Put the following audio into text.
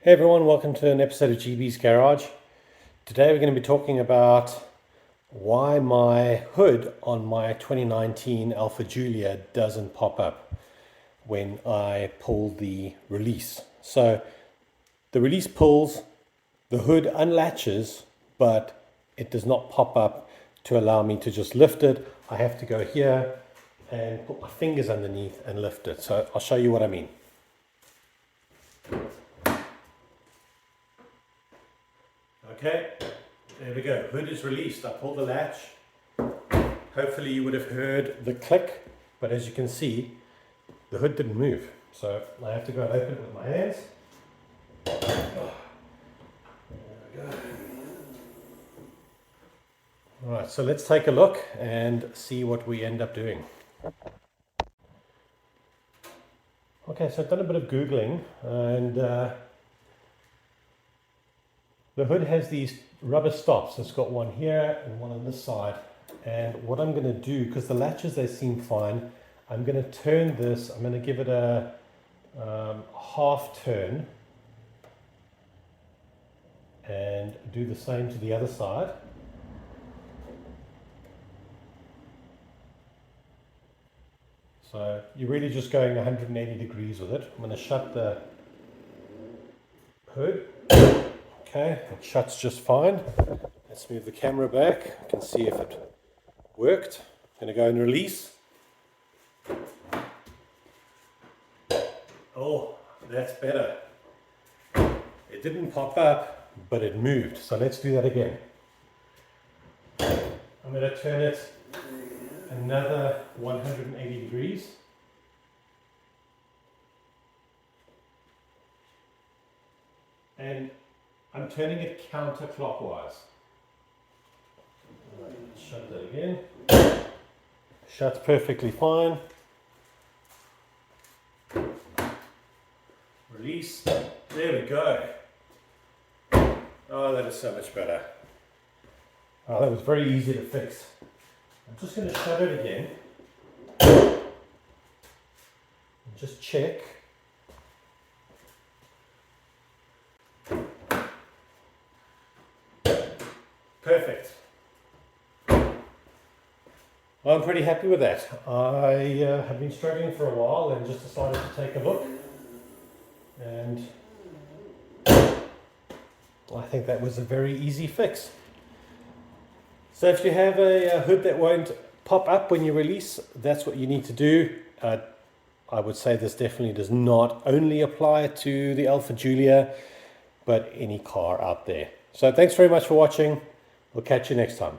Hey everyone, welcome to an episode of GB's Garage. Today we're going to be talking about why my hood on my 2019 Alfa Giulia doesn't pop up when I pull the release. So the release pulls, the hood unlatches, but it does not pop up to allow me to just lift it. I have to go here and put my fingers underneath and lift it. So I'll show you what I mean. Okay, there we go. Hood is released. I pulled the latch. Hopefully you would have heard the click, but as you can see, the hood didn't move. So I have to go and open it with my hands. There we go. All right, so let's take a look and see what we end up doing. Okay, so I've done a bit of Googling and the hood has these rubber stops. It's got one here and one on this side. And what I'm going to do, because the latches, they seem fine, I'm going to turn this, I'm going to give it a half turn and do the same to the other side. So you're really just going 180 degrees with it. I'm going to shut the hood. Okay, it shuts just fine. Let's move the camera back. I can see if it worked. I'm going to go and release. Oh, that's better. It didn't pop up, but it moved. So let's do that again. I'm going to turn it another 180 degrees. And I'm turning it counterclockwise. Shut that again. Shuts perfectly fine. Release. There we go. Oh, that is so much better. Oh, that was very easy to fix. I'm just going to shut it again. And just check. Perfect. Well, I'm pretty happy with that. I have been struggling for a while and just decided to take a look. And I think that was a very easy fix. So if you have a hood that won't pop up when you release, that's what you need to do. I would say this definitely does not only apply to the Alfa Giulia, but any car out there. So thanks very much for watching. We'll catch you next time.